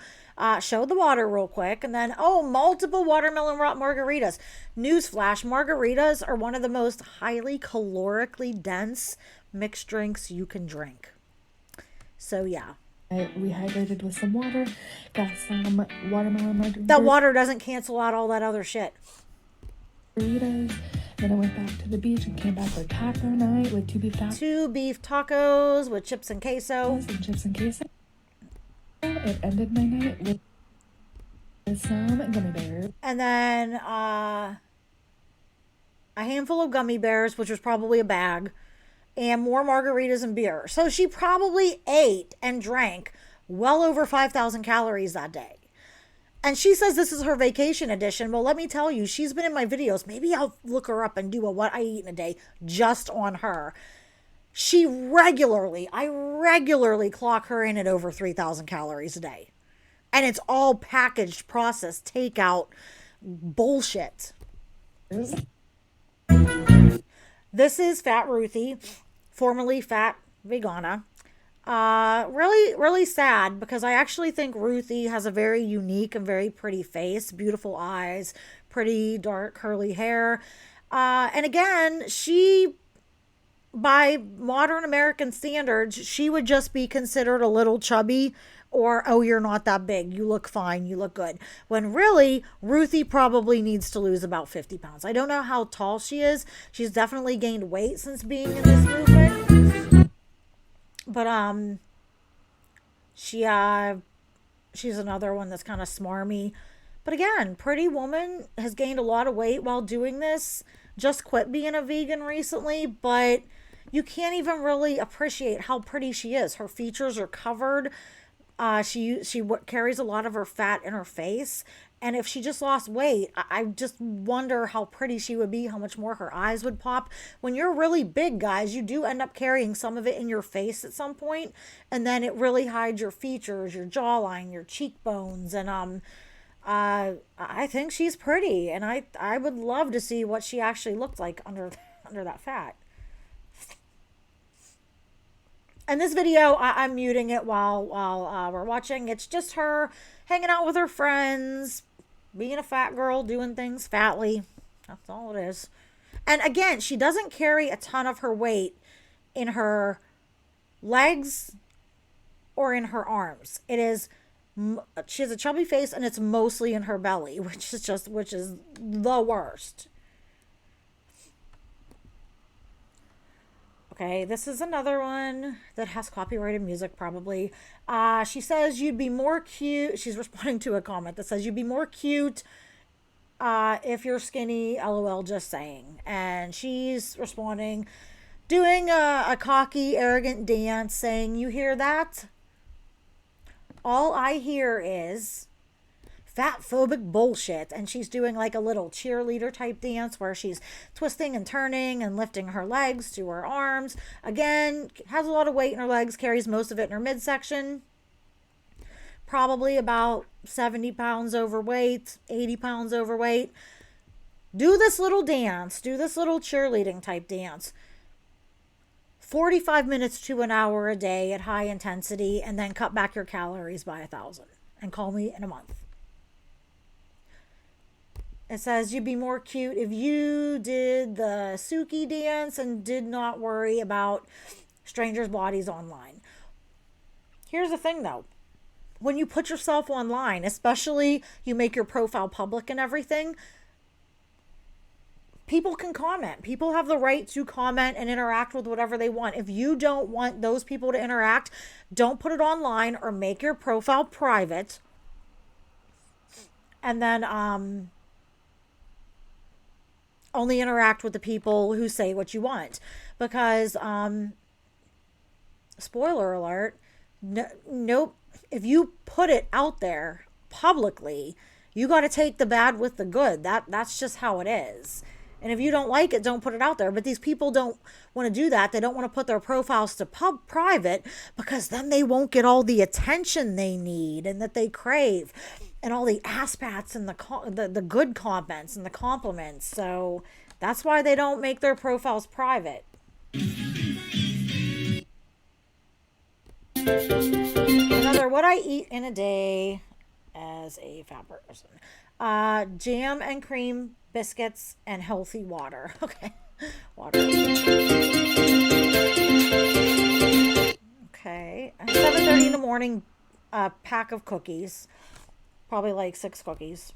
Show the water real quick. And then, multiple watermelon rock margaritas. Newsflash, margaritas are one of the most highly calorically dense mixed drinks you can drink. So, yeah. I rehydrated with some water, got some watermelon margaritas. That water doesn't cancel out all that other shit. Then I went back to the beach and came back for taco night with 2 beef tacos. 2 beef tacos with chips and queso. And chips and queso. It ended my night with some gummy bears. And then a handful of gummy bears, which was probably a bag, and more margaritas and beer. So she probably ate and drank well over 5,000 calories that day. And she says this is her vacation edition. Well, let me tell you, she's been in my videos. Maybe I'll look her up and do a what I eat in a day just on her. I regularly clock her in at over 3,000 calories a day. And it's all packaged, processed, takeout bullshit. This is Fat Ruthie, formerly Fat Vegana. Really, really sad because I actually think Ruthie has a very unique and very pretty face, beautiful eyes, pretty dark curly hair. And again, she, by modern American standards, she would just be considered a little chubby or, oh, you're not that big. You look fine. You look good. When really, Ruthie probably needs to lose about 50 pounds. I don't know how tall she is. She's definitely gained weight since being in this movement. But, she's another one that's kind of smarmy. But again, pretty woman has gained a lot of weight while doing this. Just quit being a vegan recently, but you can't even really appreciate how pretty she is. Her features are covered. She carries a lot of her fat in her face. And if she just lost weight, I just wonder how pretty she would be, how much more her eyes would pop. When you're really big, guys, you do end up carrying some of it in your face at some point, and then it really hides your features, your jawline, your cheekbones, and I think she's pretty, and I would love to see what she actually looked like under that fat. And this video, I'm muting it while we're watching. It's just her hanging out with her friends, being a fat girl, doing things fatly. That's all it is. And again, she doesn't carry a ton of her weight in her legs or in her arms. She has a chubby face, and it's mostly in her belly, which is the worst. Okay, this is another one that has copyrighted music, probably. She says you'd be more cute. She's responding to a comment that says you'd be more cute if you're skinny, LOL, just saying. And she's responding, doing a cocky, arrogant dance, saying, you hear that? All I hear is fat phobic bullshit. And she's doing like a little cheerleader type dance where she's twisting and turning and lifting her legs to her arms. Again, has a lot of weight in her legs, carries most of it in her midsection. Probably about 70 pounds overweight, 80 pounds overweight. Do this little dance, do this little cheerleading type dance. 45 minutes to an hour a day at high intensity, and then cut back your calories by 1,000 and call me in a month. It says you'd be more cute if you did the Suki dance and did not worry about strangers' bodies online. Here's the thing though. When you put yourself online, especially you make your profile public and everything, people can comment. People have the right to comment and interact with whatever they want. If you don't want those people to interact, don't put it online or make your profile private. And then only interact with the people who say what you want. Because, spoiler alert, nope. If you put it out there publicly, you got to take the bad with the good. That's just how it is. And if you don't like it, don't put it out there. But these people don't want to do that. They don't want to put their profiles to private because then they won't get all the attention they need and that they crave. and all the ass pats and the good comments and the compliments. So that's why they don't make their profiles private. Another, what I eat in a day as a fat person. Jam and cream biscuits and healthy water. Okay. Water. Okay. At 7:30 in the morning, a pack of cookies. Probably like 6 cookies.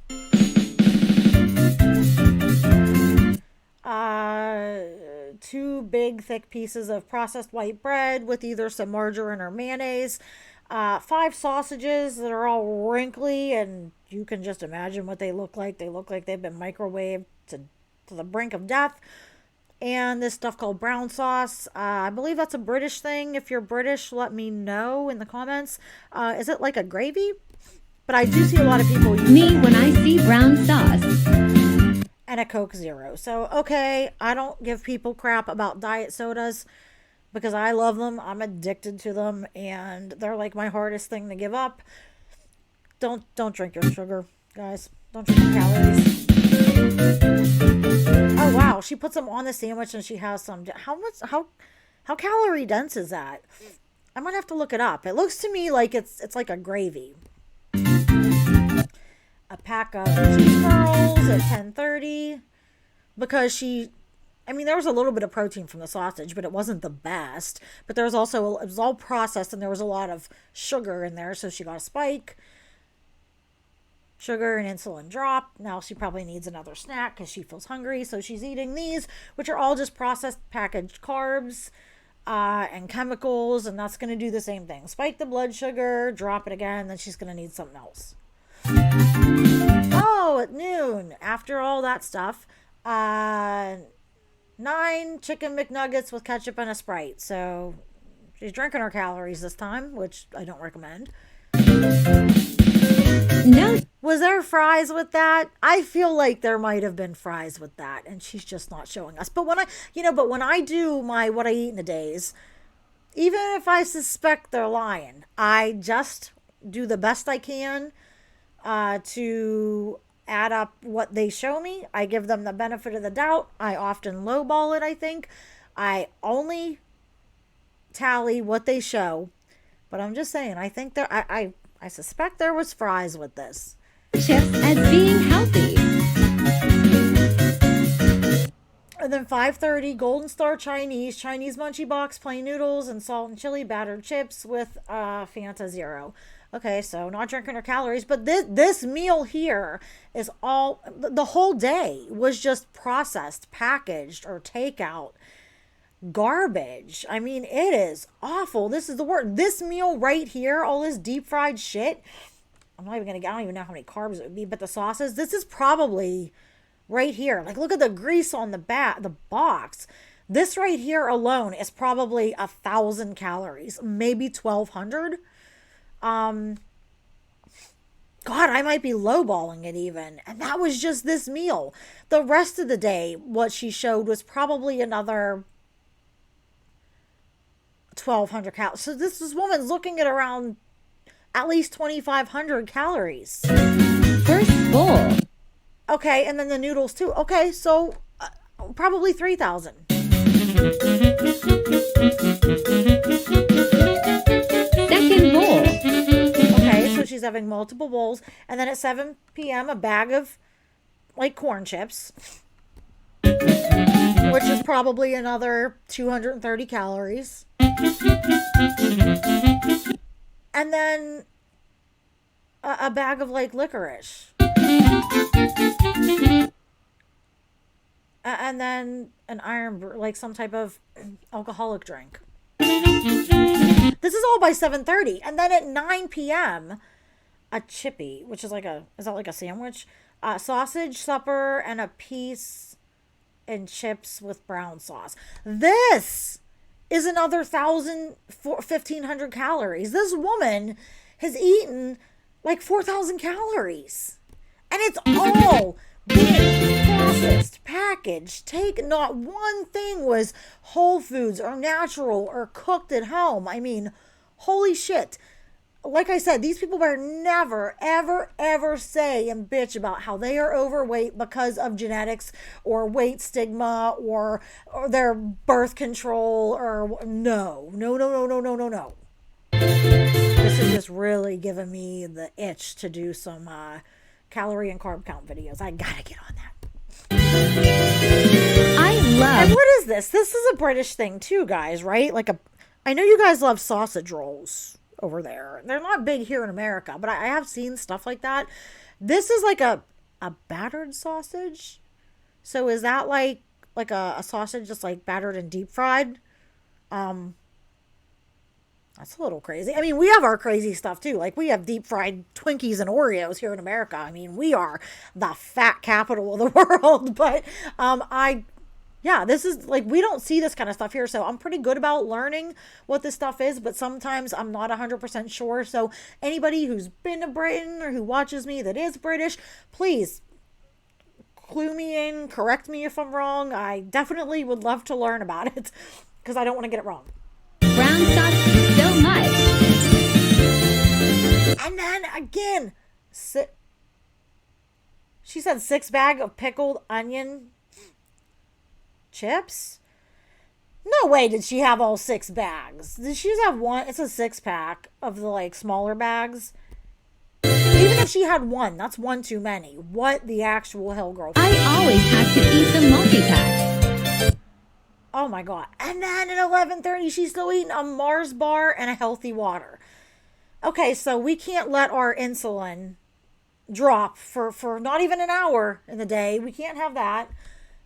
2 big thick pieces of processed white bread with either some margarine or mayonnaise. 5 sausages that are all wrinkly, and you can just imagine what they look like. They look like they've been microwaved to the brink of death. And this stuff called brown sauce. I believe that's a British thing. If you're British, let me know in the comments. Is it like a gravy? But I do see a lot of people use Me when I see brown sauce. And a Coke Zero. So, okay, I don't give people crap about diet sodas because I love them. I'm addicted to them, and they're like my hardest thing to give up. Don't drink your sugar, guys. Don't drink your calories. Oh wow, she puts them on the sandwich and she has some. How calorie dense is that? I might have to look it up. It looks to me like it's like a gravy. A pack of cheese curls at 10:30 because there was a little bit of protein from the sausage, but it wasn't the best. But there was also, it was all processed and there was a lot of sugar in there, so she got a spike. Sugar and insulin drop. Now she probably needs another snack because she feels hungry, so she's eating these, which are all just processed packaged carbs and chemicals, and that's going to do the same thing. Spike the blood sugar, drop it again, then she's going to need something else. Oh, at noon, after all that stuff, 9 chicken McNuggets with ketchup and a Sprite. So she's drinking her calories this time, which I don't recommend. No. Was there fries with that? I feel like there might have been fries with that, and she's just not showing us. But when I do my what I eat in a days, even if I suspect they're lying, I just do the best I can to add up what they show me. I give them the benefit of the doubt. I often lowball it, I think. I only tally what they show. But I'm just saying, I think I suspect there was fries with this. Chips as being healthy. And then 5:30, Golden Star Chinese Munchie Box, plain noodles, and salt and chili battered chips with Fanta Zero. Okay, so not drinking her calories, but this meal here is all, the whole day was just processed, packaged, or takeout garbage. I mean, it is awful. This is the word. This meal right here, all this deep fried shit, I don't even know how many carbs it would be, but the sauces, this is probably right here. Like, look at the grease on the box. This right here alone is probably 1,000 calories, maybe 1,200. God, I might be lowballing it even. And that was just this meal. The rest of the day, what she showed was probably another 1,200 calories. So this woman's looking at around at least 2,500 calories. First bowl. Okay, and then the noodles too. Okay, so probably 3,000. Second bowl. Okay, so she's having multiple bowls. And then at 7 p.m., a bag of, like, corn chips, which is probably another 230 calories. And then a bag of, like, licorice. And then an like some type of alcoholic drink. This is all by 7:30. And then at 9 p.m., a chippy, which is like is that like a sandwich? Sausage supper and a piece and chips with brown sauce. This is another 1,500 calories. This woman has eaten like 4,000 calories. And it's all being processed, packaged, not one thing was Whole Foods or natural or cooked at home. I mean, holy shit. like I said, these people better never, ever, ever say and bitch about how they are overweight because of genetics or weight stigma or their birth control or no. This is just really giving me the itch to do some calorie and carb count videos. I gotta get on that. And what is this? This is a British thing too, guys, right? I know you guys love sausage rolls over there. They're not big here in America, but I have seen stuff like that. This is like a battered sausage. So is that like a sausage just like battered and deep fried? That's a little crazy. I mean, we have our crazy stuff too. Like we have deep fried Twinkies and Oreos here in America. I mean, we are the fat capital of the world. But this is like, we don't see this kind of stuff here. So I'm pretty good about learning what this stuff is, but sometimes I'm not 100% sure. So anybody who's been to Britain or who watches me that is British, please clue me in, correct me if I'm wrong. I definitely would love to learn about it because I don't want to get it wrong. Brown sauce so much. And then again, she said 6 bag of pickled onion chips. No way did she have all 6 bags. Did she just have one? It's a 6-pack of the like smaller bags. Even if she had one, that's one too many. What the actual hell, girl? I always have to eat the multi-pack. Oh my God. And then at 11:30, she's still eating a Mars bar and a healthy water. Okay, so we can't let our insulin drop for not even an hour in the day. We can't have that.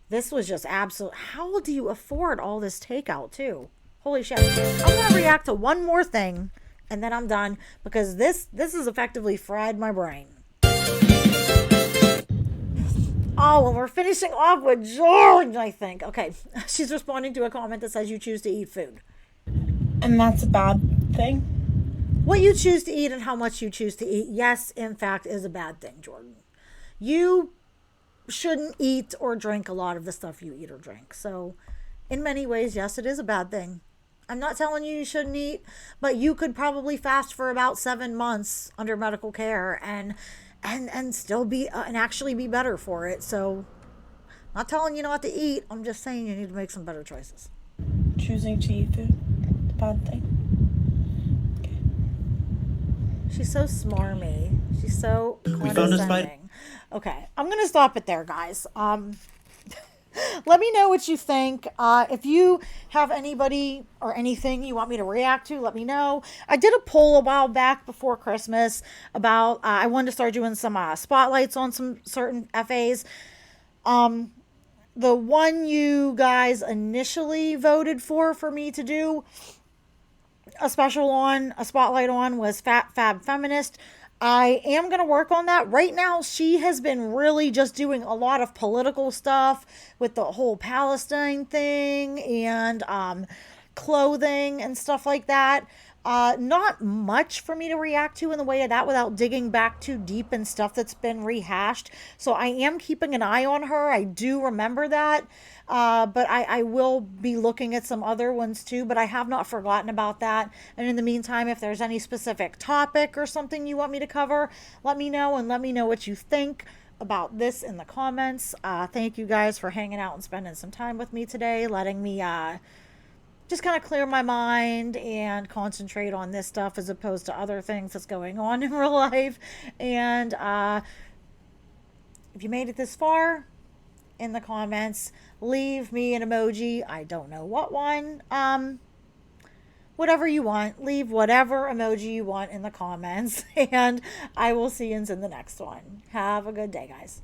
This was just absolute. How do you afford all this takeout too? Holy shit. I'm going to react to one more thing and then I'm done because this has effectively fried my brain. Oh, well, we're finishing off with George, I think. Okay, she's responding to a comment that says you choose to eat food. And that's a bad thing? What you choose to eat and how much you choose to eat, yes, in fact, is a bad thing, Jordan. You shouldn't eat or drink a lot of the stuff you eat or drink. So, in many ways, yes, it is a bad thing. I'm not telling you shouldn't eat, but you could probably fast for about 7 months under medical care and still be and actually be better for it. So not telling you not to eat, I'm just saying you need to make some better choices. Choosing to eat food, the bad thing. Okay. She's so smarmy. She's so condescending. Okay, I'm gonna stop it there, guys. Let me know what you think. If you have anybody or anything you want me to react to, let me know. I did a poll a while back before Christmas about I wanted to start doing some spotlights on some certain FAs. The one you guys initially voted for me to do a spotlight on was Fat Fab Feminist. I am going to work on that. Right now, she has been really just doing a lot of political stuff with the whole Palestine thing and clothing and stuff like that. Not much for me to react to in the way of that without digging back too deep in stuff that's been rehashed. So I am keeping an eye on her. I do remember that. But I will be looking at some other ones too, but I have not forgotten about that. And in the meantime, if there's any specific topic or something you want me to cover, let me know and let me know what you think about this in the comments. Thank you guys for hanging out and spending some time with me today, letting me just kind of clear my mind and concentrate on this stuff as opposed to other things that's going on in real life. And if you made it this far, in the comments, leave me an emoji. I don't know what one. Whatever you want. Leave whatever emoji you want in the comments. And I will see you in the next one. Have a good day, guys.